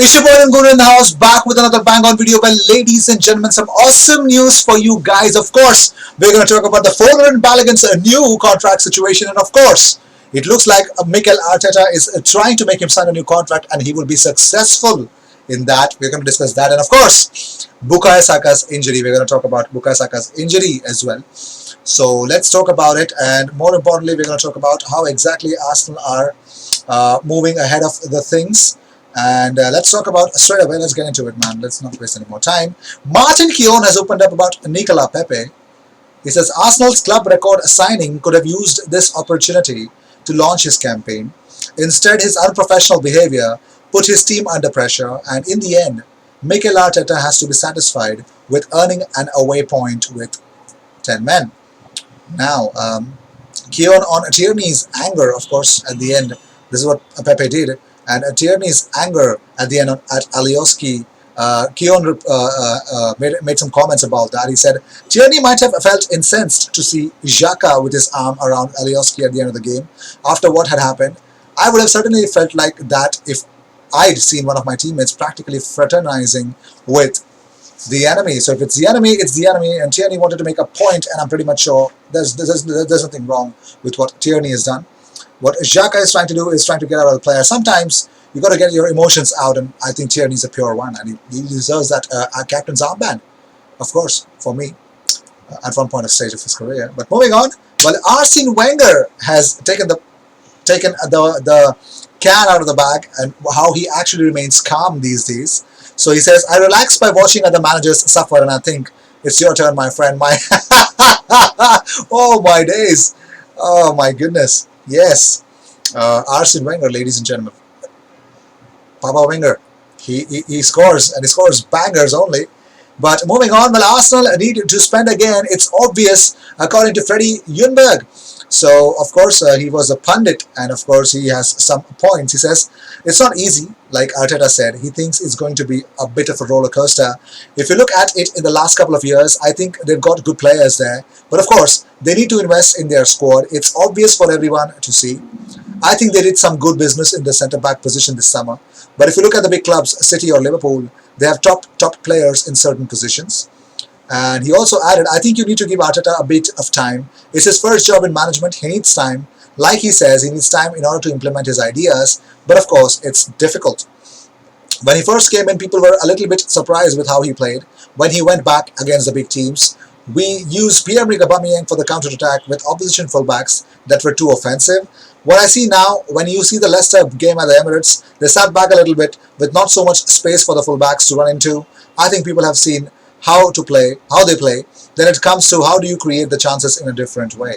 It's your boy Guru in the house, back with another bang on video. Well, ladies and gentlemen, some awesome news for you guys. Of course, we're going to talk about the Foreign Balogun's new contract situation, and of course, it looks like Mikel Arteta is trying to make him sign a new contract, and he will be successful in that. We're going to discuss that, and of course, Bukayo Saka's injury. We're going to talk about Bukayo Saka's injury as well. So let's talk about it, and more importantly, we're going to talk about how exactly Arsenal are moving ahead of the things. And let's talk about straight away. Let's get into it, man. Let's not waste any more time. Martin Keown has opened up about Nicolas Pepe. He says Arsenal's club record signing could have used this opportunity to launch his campaign. Instead, his unprofessional behavior put his team under pressure, and in the end, Mikel Arteta has to be satisfied with earning an away point with 10 men. Now, Keown on Tierney's anger, of course, at the end. This is what Pepe did. And Tierney's anger at the end at Alioski, Keown made some comments about that. He said, Tierney might have felt incensed to see Saka with his arm around Alioski at the end of the game. After what had happened, I would have certainly felt like that if I'd seen one of my teammates practically fraternizing with the enemy. So if it's the enemy, it's the enemy. And Tierney wanted to make a point, and I'm pretty much sure there's nothing wrong with what Tierney has done. What Saka is trying to do is trying to get out of the player. Sometimes you got to get your emotions out, and I think Tierney's a pure one, and he deserves that captain's armband, of course, for me, at one point of stage of his career. But moving on, well, Arsene Wenger has taken the can out of the bag, and how he actually remains calm these days. So he says, "I relax by watching other managers suffer, and I think it's your turn, my friend." My oh my days, oh my goodness. Yes, Arsene Wenger, ladies and gentlemen. Papa Wenger, he scores, and he scores bangers only. But moving on, well, Arsenal need to spend again. It's obvious, according to Freddie Ljungberg. So, of course, he was a pundit, and of course, he has some points. He says, it's not easy, like Arteta said. He thinks it's going to be a bit of a roller coaster. If you look at it in the last couple of years, I think they've got good players there. But of course, they need to invest in their squad. It's obvious for everyone to see. I think they did some good business in the centre-back position this summer. But if you look at the big clubs, City or Liverpool, they have top players in certain positions. And he also added, I think you need to give Arteta a bit of time. It's his first job in management. He needs time. Like he says, he needs time in order to implement his ideas. But of course, it's difficult. When he first came in, people were a little bit surprised with how he played. When he went back against the big teams, we used Pierre-Emerick Aubameyang for the counter-attack with opposition fullbacks that were too offensive. What I see now, when you see the Leicester game at the Emirates, they sat back a little bit with not so much space for the fullbacks to run into. I think people have seen how they play. Then it comes to how do you create the chances in a different way.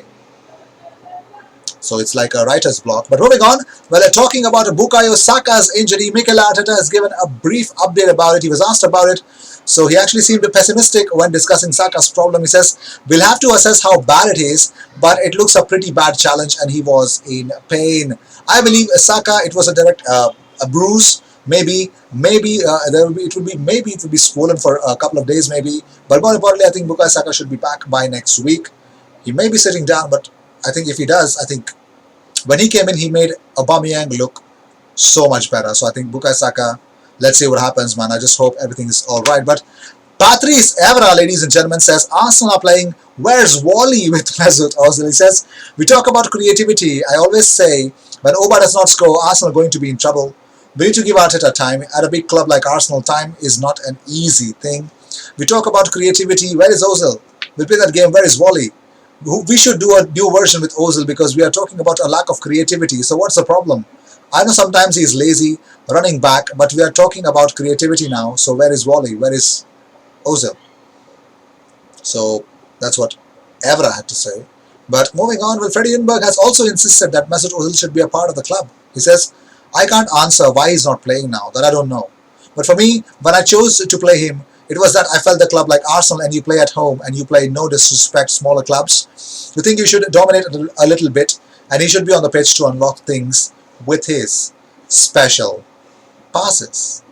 So it's like a writer's block. But moving on, well, they're talking about Bukayo Saka's injury. Mikel Arteta has given a brief update about it. He was asked about it. So he actually seemed pessimistic when discussing Saka's problem. He says, we'll have to assess how bad it is, but it looks a pretty bad challenge, and he was in pain. I believe Saka, it was a direct a bruise. Maybe it would be swollen for a couple of days, maybe. But more importantly, I think Bukayo Saka should be back by next week. He may be sitting down, but I think if he does, I think when he came in, he made Aubameyang look so much better. So I think Bukayo Saka, let's see what happens, man. I just hope everything is all right. But Patrice Evra, ladies and gentlemen, says Arsenal are playing Where's Wally with Mesut Ozil. He says, we talk about creativity. I always say, when Oba does not score, Arsenal are going to be in trouble. We need to give Arteta time. At a big club like Arsenal, time is not an easy thing. We talk about creativity. Where is Ozil? We play that game. Where is Wally? We should do a new version with Ozil because we are talking about a lack of creativity. So what's the problem? I know sometimes he's lazy, running back, but we are talking about creativity now. So where is Wally? Where is Ozil? So that's what Evra had to say. But moving on, well, Freddie Ljungberg has also insisted that Mesut Ozil should be a part of the club. He says, I can't answer why he's not playing now, that I don't know. But for me, when I chose to play him, it was that I felt the club like Arsenal, and you play at home and you play, no disrespect, smaller clubs. You think you should dominate a little bit, and he should be on the pitch to unlock things with his special passes.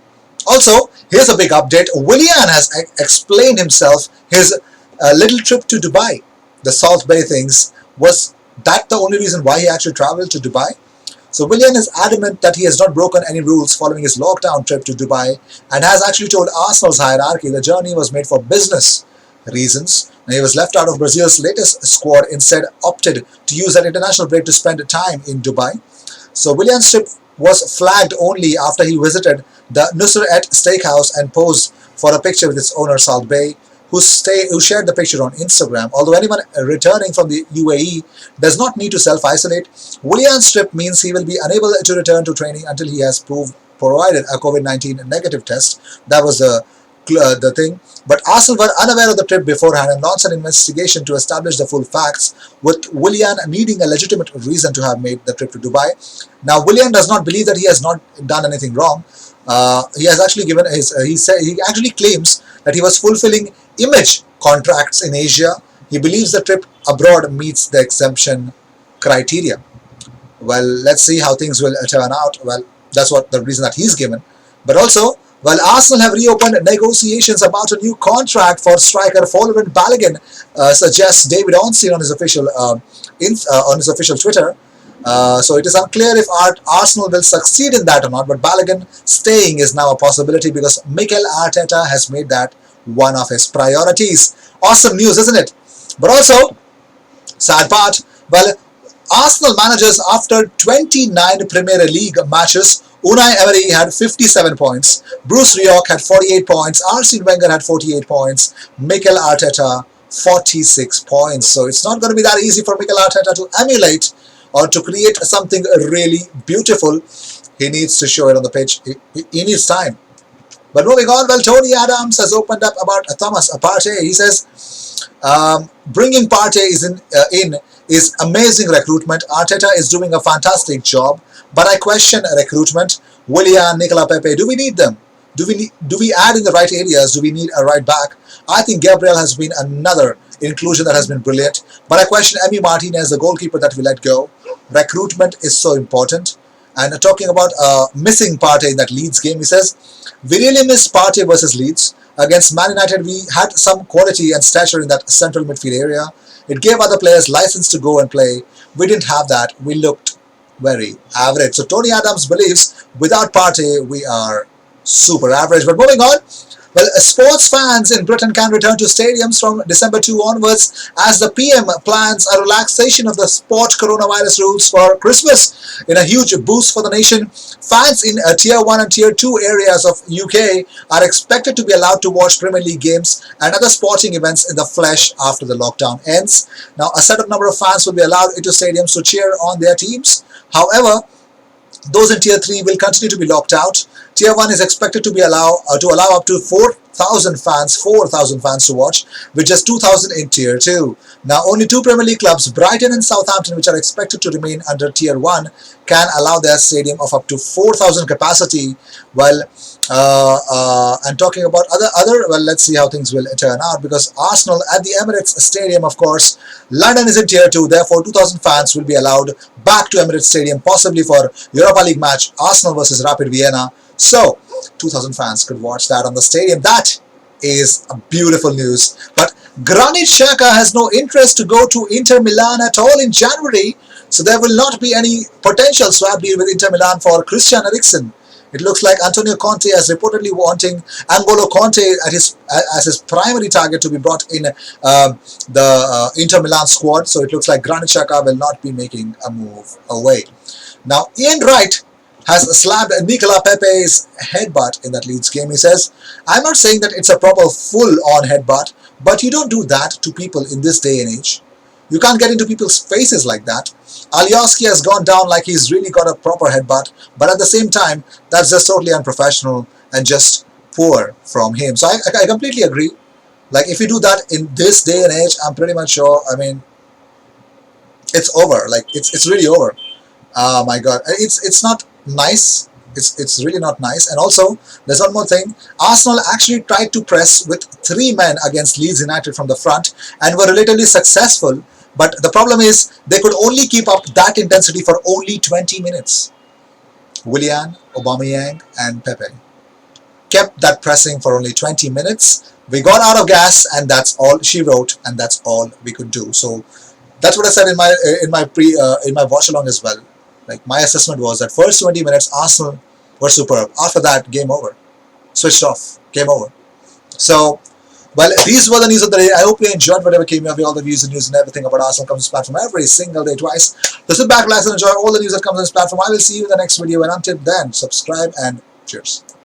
Also, here's a big update. Willian has explained himself his little trip to Dubai, the Salt Bay things. Was that the only reason why he actually traveled to Dubai? So Willian is adamant that he has not broken any rules following his lockdown trip to Dubai and has actually told Arsenal's hierarchy the journey was made for business reasons. He was left out of Brazil's latest squad, instead opted to use that international break to spend time in Dubai. So Willian's trip was flagged only after he visited the Nusret Steakhouse and posed for a picture with its owner Salt Bay, who shared the picture on Instagram. Although anyone returning from the UAE does not need to self-isolate, Willian's trip means he will be unable to return to training until he has provided a COVID-19 negative test. That was the thing. But Arsenal were unaware of the trip beforehand and launched an investigation to establish the full facts, with Willian needing a legitimate reason to have made the trip to Dubai. Now, Willian does not believe that he has not done anything wrong. He has actually given he actually claims that he was fulfilling image contracts in Asia. He believes the trip abroad meets the exemption criteria. Well, let's see how things will turn out. Well, that's what the reason that he's given. But also, while Arsenal have reopened negotiations about a new contract for striker Folwyn Balogun, suggests David Ornstein on his official Twitter. So it is unclear if Arsenal will succeed in that or not, but Balogun staying is now a possibility because Mikel Arteta has made that one of his priorities. Awesome news, isn't it? But also, sad part, well, Arsenal managers after 29 Premier League matches, Unai Emery had 57 points, Bruce Rioch had 48 points, Arsene Wenger had 48 points, Mikel Arteta 46 points. So it's not going to be that easy for Mikel Arteta to emulate or to create something really beautiful. He needs to show it on the pitch. He needs time. But moving on, well, Tony Adams has opened up about Thomas Partey. He says, bringing Partey in is amazing recruitment. Arteta is doing a fantastic job, but I question recruitment. Willian, Nicolas, Pepe, do we need them? Do we add in the right areas? Do we need a right back? I think Gabriel has been another inclusion that has been brilliant, but I question Emi Martinez, the goalkeeper that we let go. Recruitment is so important. And talking about missing Partey in that Leeds game, he says, we really missed Partey versus Leeds. Against Man United, we had some quality and stature in that central midfield area. It gave other players license to go and play. We didn't have that. We looked very average. So Tony Adams believes without Partey, we are super average. But moving on, well, sports fans in Britain can return to stadiums from December 2 onwards as the PM plans a relaxation of the sport coronavirus rules for Christmas. In a huge boost for the nation, fans in Tier 1 and Tier 2 areas of UK are expected to be allowed to watch Premier League games and other sporting events in the flesh after the lockdown ends. Now, a set number of fans will be allowed into stadiums to cheer on their teams. However, those in Tier 3 will continue to be locked out. Tier 1 is expected to allow up to 4,000 fans to watch, with just 2,000 in Tier 2. Now, only two Premier League clubs, Brighton and Southampton, which are expected to remain under Tier 1, can allow their stadium of up to 4,000 capacity. Well, and talking about well, let's see how things will turn out, because Arsenal at the Emirates Stadium, of course, London is in Tier 2, therefore 2,000 fans will be allowed back to Emirates Stadium, possibly for Europa League match, Arsenal versus Rapid Vienna. So, 2,000 fans could watch that on the stadium. That is a beautiful news. But Granit Xhaka has no interest to go to Inter Milan at all in January, so there will not be any potential swap deal with Inter Milan for Christian Eriksen. It looks like Antonio Conte is reportedly wanting N'Golo Conte as his primary target to be brought in the Inter Milan squad. So it looks like Granit Xhaka will not be making a move away. Now, Ian Wright has slapped Nicolas Pepe's headbutt in that Leeds game. He says, I'm not saying that it's a proper full-on headbutt, but you don't do that to people in this day and age. You can't get into people's faces like that. Alioski has gone down like he's really got a proper headbutt, but at the same time, that's just totally unprofessional and just poor from him. So I completely agree. Like, if you do that in this day and age, I'm pretty much sure, I mean, it's over. Like, it's really over. Oh my God. It's not nice. It's really not nice. And also, there's one more thing. Arsenal actually tried to press with 3 men against Leeds United from the front and were relatively successful. But the problem is they could only keep up that intensity for only 20 minutes. Willian, Aubameyang and Pepe kept that pressing for only 20 minutes. We got out of gas, and that's all she wrote, and that's all we could do. So that's what I said in my watch along as well. Like, my assessment was that first 20 minutes, Arsenal were superb. After that, game over. Switched off. Game over. So, well, these were the news of the day. I hope you enjoyed whatever came your way. All the views and news and everything about Arsenal comes to this platform every single day, twice. So sit back, relax, and enjoy all the news that comes on this platform. I will see you in the next video. And until then, subscribe and cheers.